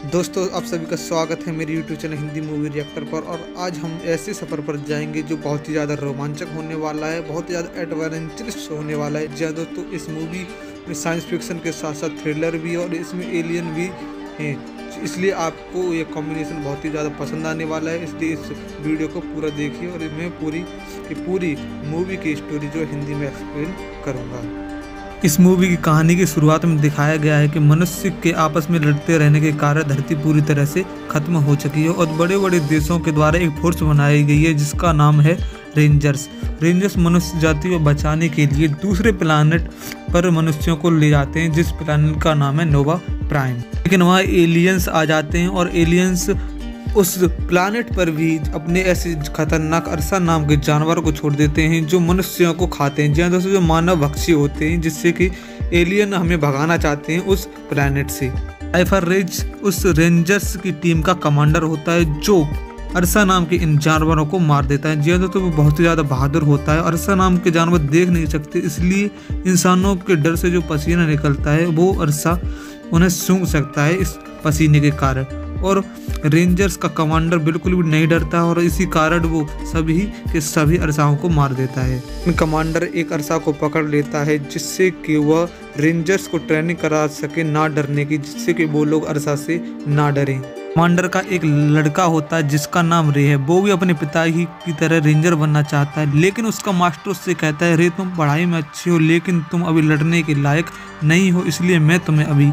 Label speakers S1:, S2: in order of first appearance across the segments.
S1: दोस्तों, आप सभी का स्वागत है मेरे YouTube channel Hindi movie reactor पर। और आज हम ऐसे सफ़र पर जाएंगे जो बहुत ही ज़्यादा रोमांचक होने वाला है, बहुत ही ज़्यादा एडवेंचरस होने वाला है। जी हाँ दोस्तों, इस मूवी में साइंस फिक्शन के साथ साथ थ्रिलर भी है और इसमें एलियन भी हैं, इसलिए आपको ये कॉम्बिनेशन बहुत ही ज़्यादा पसंद आने वाला है। इसलिए इस वीडियो को पूरा देखिए और मैं पूरी मूवी की स्टोरी जो हिंदी में एक्सप्लेन करूँगा। इस मूवी की कहानी की शुरुआत में दिखाया गया है कि मनुष्य के आपस में लड़ते रहने के कारण धरती पूरी तरह से खत्म हो चुकी है और बड़े बड़े देशों के द्वारा एक फोर्स बनाई गई है जिसका नाम है रेंजर्स मनुष्य जाति को बचाने के लिए दूसरे प्लानट पर मनुष्यों को ले जाते हैं, जिस प्लानट का नाम है नोवा प्राइम। लेकिन वहाँ एलियंस आ जाते हैं और एलियंस उस प्लानेट पर भी अपने ऐसे खतरनाक अरसा नाम के जानवर को छोड़ देते हैं जो मनुष्यों को खाते हैं। जी हाँ दोस्तों, जो मानव भक्षी होते हैं, जिससे कि एलियन हमें भगाना चाहते हैं उस प्लानेट से। साइफर रेज उस रेंजर्स की टीम का कमांडर होता है जो अरसा नाम के इन जानवरों को मार देता है। जी हाँ दोस्तों, वो बहुत ही ज़्यादा बहादुर होता है। अरसा नाम के जानवर देख नहीं सकते, इसलिए इंसानों के डर से जो पसीना निकलता है वो अरसा उन्हें सूंघ सकता है इस पसीने के कारण। और रेंजर्स का कमांडर बिल्कुल भी नहीं डरता और इसी कारण वो सभी के सभी अरसाओं को मार देता है। कमांडर एक अरसा को पकड़ लेता है जिससे कि वह रेंजर्स को ट्रेनिंग करा सके ना डरने की, जिससे कि वो लोग अरसा से ना डरें। कमांडर का एक लड़का होता है जिसका नाम रे है। वो भी अपने पिता ही की तरह रेंजर बनना चाहता है, लेकिन उसका मास्टर उससे कहता है, रे तुम पढ़ाई में अच्छी हो लेकिन तुम अभी लड़ने के लायक नहीं हो, इसलिए मैं तुम्हें अभी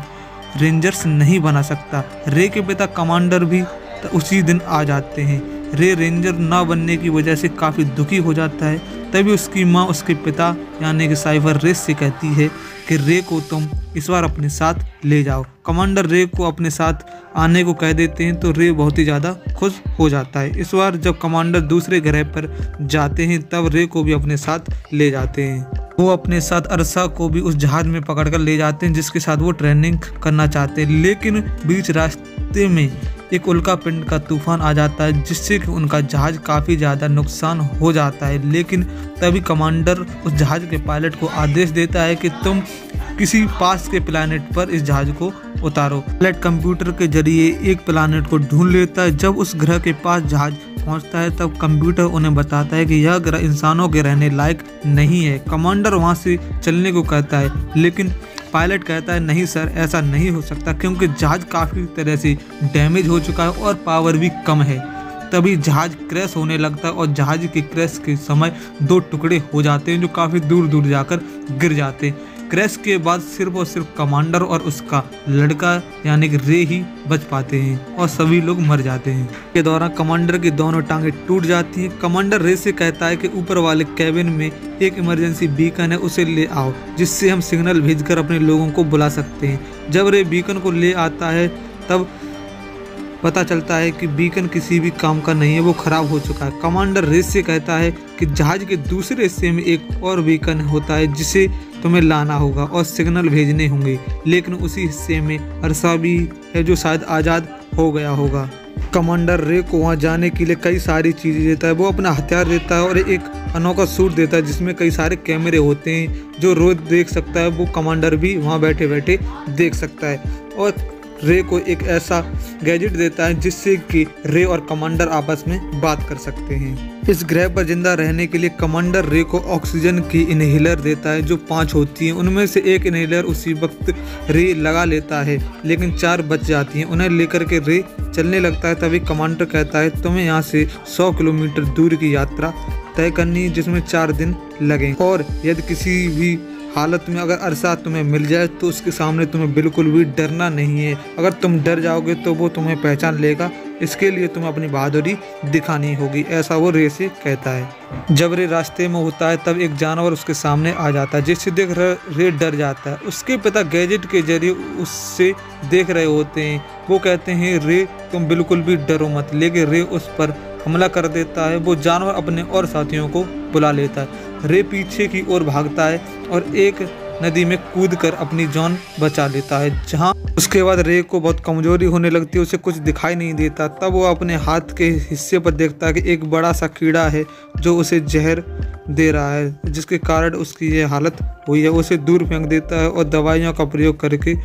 S1: रेंजर्स नहीं बना सकता। रे के पिता कमांडर भी उसी दिन आ जाते हैं। रे रेंजर ना बनने की वजह से काफ़ी दुखी हो जाता है। तभी उसकी माँ उसके पिता यानी कि साइफर रेस से कहती है कि रे को तुम इस बार अपने साथ ले जाओ। कमांडर रे को अपने साथ आने को कह देते हैं तो रे बहुत ही ज़्यादा खुश हो जाता है। इस बार जब कमांडर दूसरे ग्रह पर जाते हैं तब रे को भी अपने साथ ले जाते हैं। वो अपने साथ अरसा को भी उस जहाज में पकड़कर ले जाते हैं जिसके साथ वो ट्रेनिंग करना चाहते हैं। लेकिन बीच रास्ते में एक उल्का पिंड का तूफान आ जाता है जिससे कि उनका जहाज काफ़ी ज़्यादा नुकसान हो जाता है। लेकिन तभी कमांडर उस जहाज के पायलट को आदेश देता है कि तुम किसी पास के प्लैनेट पर इस जहाज को उतारो। पायलट कंप्यूटर के जरिए एक प्लैनेट को ढूंढ लेता है। जब उस ग्रह के पास जहाज पहुंचता है तब कंप्यूटर उन्हें बताता है कि यह ग्रह इंसानों के रहने लायक नहीं है। कमांडर वहां से चलने को कहता है, लेकिन पायलट कहता है, नहीं सर, ऐसा नहीं हो सकता क्योंकि जहाज काफ़ी तरह से डैमेज हो चुका है और पावर भी कम है। तभी जहाज क्रैश होने लगता है और जहाज के क्रैश के समय दो टुकड़े हो जाते हैं जो काफ़ी दूर दूर जाकर गिर जाते हैं। क्रैश के बाद सिर्फ और सिर्फ कमांडर और उसका लड़का यानी कि रे ही बच पाते हैं और सभी लोग मर जाते हैं। के दौरान कमांडर की दोनों टांगें टूट जाती हैं। कमांडर रे से कहता है कि ऊपर वाले कैबिन में एक इमरजेंसी बीकन है, उसे ले आओ जिससे हम सिग्नल भेजकर अपने लोगों को बुला सकते हैं। जब रे बीकन को ले आता है तब पता चलता है कि बीकन किसी भी काम का नहीं है, वो खराब हो चुका है। कमांडर रेस से कहता है कि जहाज के दूसरे हिस्से में एक और बीकन होता है जिसे तुम्हें लाना होगा और सिग्नल भेजने होंगे, लेकिन उसी हिस्से में अरसा भी है जो शायद आज़ाद हो गया होगा। कमांडर रे को वहाँ जाने के लिए कई सारी चीज़ें देता है। वो अपना हथियार देता है और एक अनोखा सूट देता है जिसमें कई सारे कैमरे होते हैं जो रोज देख सकता है। वो कमांडर भी वहाँ बैठे बैठे देख सकता है और रे को एक ऐसा गैजेट देता है जिससे कि रे और कमांडर आपस में बात कर सकते हैं। इस ग्रह पर जिंदा रहने के लिए कमांडर रे को ऑक्सीजन की इनहेलर देता है जो 5 होती हैं। उनमें से एक इनहेलर उसी वक्त रे लगा लेता है, लेकिन 4 बच जाती हैं। उन्हें लेकर के रे चलने लगता है। तभी कमांडर कहता है, तुम्हें यहाँ से 100 किलोमीटर दूर की यात्रा तय करनी है जिसमें 4 दिन लगें, और यदि किसी भी हालत में अगर अरसा तुम्हें मिल जाए तो उसके सामने तुम्हें बिल्कुल भी डरना नहीं है। अगर तुम डर जाओगे तो वो तुम्हें पहचान लेगा, इसके लिए तुम्हें अपनी बहादुरी दिखानी होगी, ऐसा वो रे से कहता है। जब रे रास्ते में होता है तब एक जानवर उसके सामने आ जाता है जिससे देख रे डर जाता है। उसके पिता गैजेट के जरिए उससे देख रहे होते हैं। वो कहते हैं, रे तुम बिल्कुल भी डरो मत, लेकिन रे उस पर हमला कर देता है। वो जानवर अपने और साथियों को बुला लेता है। रे पीछे की ओर भागता है और एक नदी में कूदकर अपनी जान बचा लेता है। जहां उसके बाद रे को बहुत कमजोरी होने लगती है, उसे कुछ दिखाई नहीं देता। तब वो अपने हाथ के हिस्से पर देखता है कि एक बड़ा सा कीड़ा है जो उसे जहर दे रहा है, जिसके कारण उसकी ये हालत हुई है। उसे दूर फेंक देता है और दवाइयों का प्रयोग करके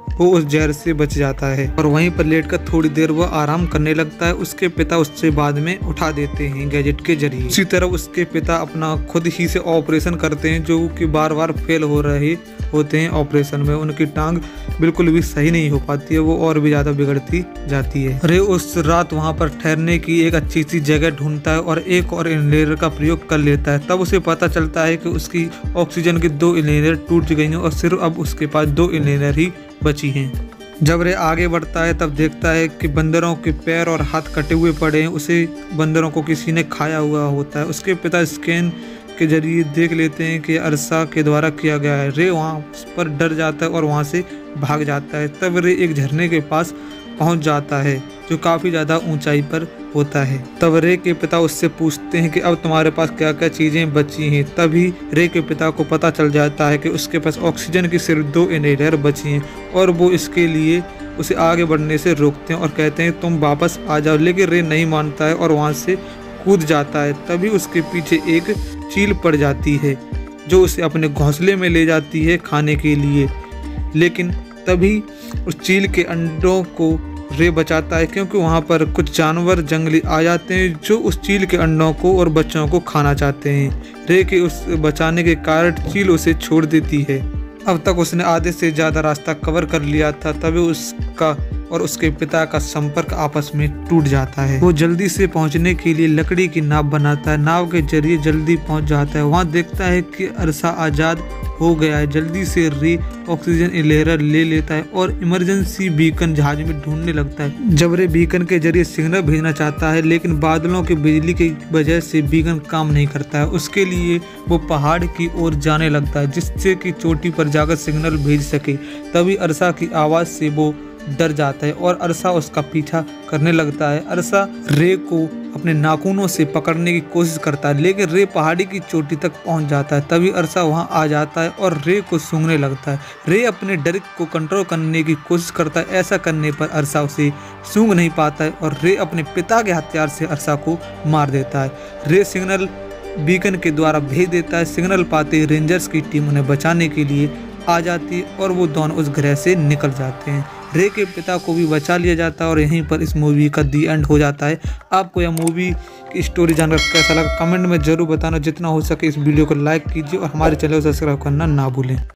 S1: वो उस जहर से बच जाता है और वहीं पर लेटकर थोड़ी देर वो आराम करने लगता है। उसके पिता उससे बाद में उठा देते हैं गैजेट के जरिए। इसी तरह उसके पिता अपना खुद ही से ऑपरेशन करते हैं, जो कि बार बार फेल हो रहे होते हैं। ऑपरेशन में उनकी टांग बिल्कुल भी सही नहीं हो पाती है, वो और भी ज्यादा बिगड़ती जाती है। रे उस रात वहाँ पर ठहरने की एक अच्छी सी जगह ढूंढता है और एक और इनहेलर का प्रयोग कर लेता है। तब उसे पता चलता है कि उसकी ऑक्सीजन की 2 इनहेलर टूट गई हैं और सिर्फ अब उसके पास 2 इनहेलर ही बची हैं। जब रे आगे बढ़ता है तब देखता है कि बंदरों के पैर और हाथ कटे हुए पड़े हैं। उसे बंदरों को किसी ने खाया हुआ होता है। उसके पिता स्कैन के जरिए देख लेते हैं कि अरसा के द्वारा किया गया है। रे वहाँ पर डर जाता है और वहाँ से भाग जाता है। तब रे एक झरने के पास पहुँच जाता है जो काफ़ी ज़्यादा ऊंचाई पर होता है। तब रे के पिता उससे पूछते हैं कि अब तुम्हारे पास क्या क्या चीज़ें बची हैं। तभी रे के पिता को पता चल जाता है कि उसके पास ऑक्सीजन की सिर्फ 2 इनहेलर बची हैं और वो इसके लिए उसे आगे बढ़ने से रोकते हैं और कहते हैं तुम वापस आ जाओ। लेकिन रे नहीं मानता है और वहाँ से कूद जाता है। तभी उसके पीछे एक चील पड़ जाती है जो उसे अपने घोंसले में ले जाती है खाने के लिए। लेकिन तभी उस चील के अंडों को रे बचाता है, क्योंकि वहाँ पर कुछ जानवर जंगली आ जाते हैं जो उस चील के अंडों को और बच्चों को खाना चाहते हैं। रे के उस बचाने के कारण चील उसे छोड़ देती है। अब तक उसने आधे से ज़्यादा रास्ता कवर कर लिया था। तभी उसका और उसके पिता का संपर्क आपस में टूट जाता है। वो जल्दी से पहुंचने के लिए लकड़ी की नाव बनाता है। नाव के जरिए जल्दी पहुंच जाता है। वहां देखता है कि अरसा आज़ाद हो गया है। जल्दी से रे ऑक्सीजन इनहेलर ले लेता है और इमरजेंसी बीकन जहाज में ढूंढने लगता है। जब रे बीकन के जरिए सिग्नल भेजना चाहता है, लेकिन बादलों की बिजली की वजह से बीकन काम नहीं करता है। उसके लिए वो पहाड़ की ओर जाने लगता है जिससे कि चोटी पर जाकर सिग्नल भेज सके। तभी अरसा की आवाज़ से वो डर जाता है और अरसा उसका पीछा करने लगता है। अरसा रे को अपने नाखूनों से पकड़ने की कोशिश करता है, लेकिन रे पहाड़ी की चोटी तक पहुंच जाता है। तभी अरसा वहां आ जाता है और रे को सूंघने लगता है। रे अपने डर को कंट्रोल करने की कोशिश करता है। ऐसा करने पर अरसा उसे सूंघ नहीं पाता है और रे अपने पिता के हथियार से अरसा को मार देता है। रे सिग्नल बीकन के द्वारा भेज देता है। सिग्नल पाते ही रेंजर्स की टीम उन्हें बचाने के लिए आ जाती है और वो दोनों उस ग्रह से निकल जाते हैं। रे के पिता को भी बचा लिया जाता है और यहीं पर इस मूवी का दी एंड हो जाता है। आपको यह मूवी की स्टोरी जानकर कैसा लगा कमेंट में जरूर बताना। जितना हो सके इस वीडियो को लाइक कीजिए और हमारे चैनल को सब्सक्राइब करना ना भूलें।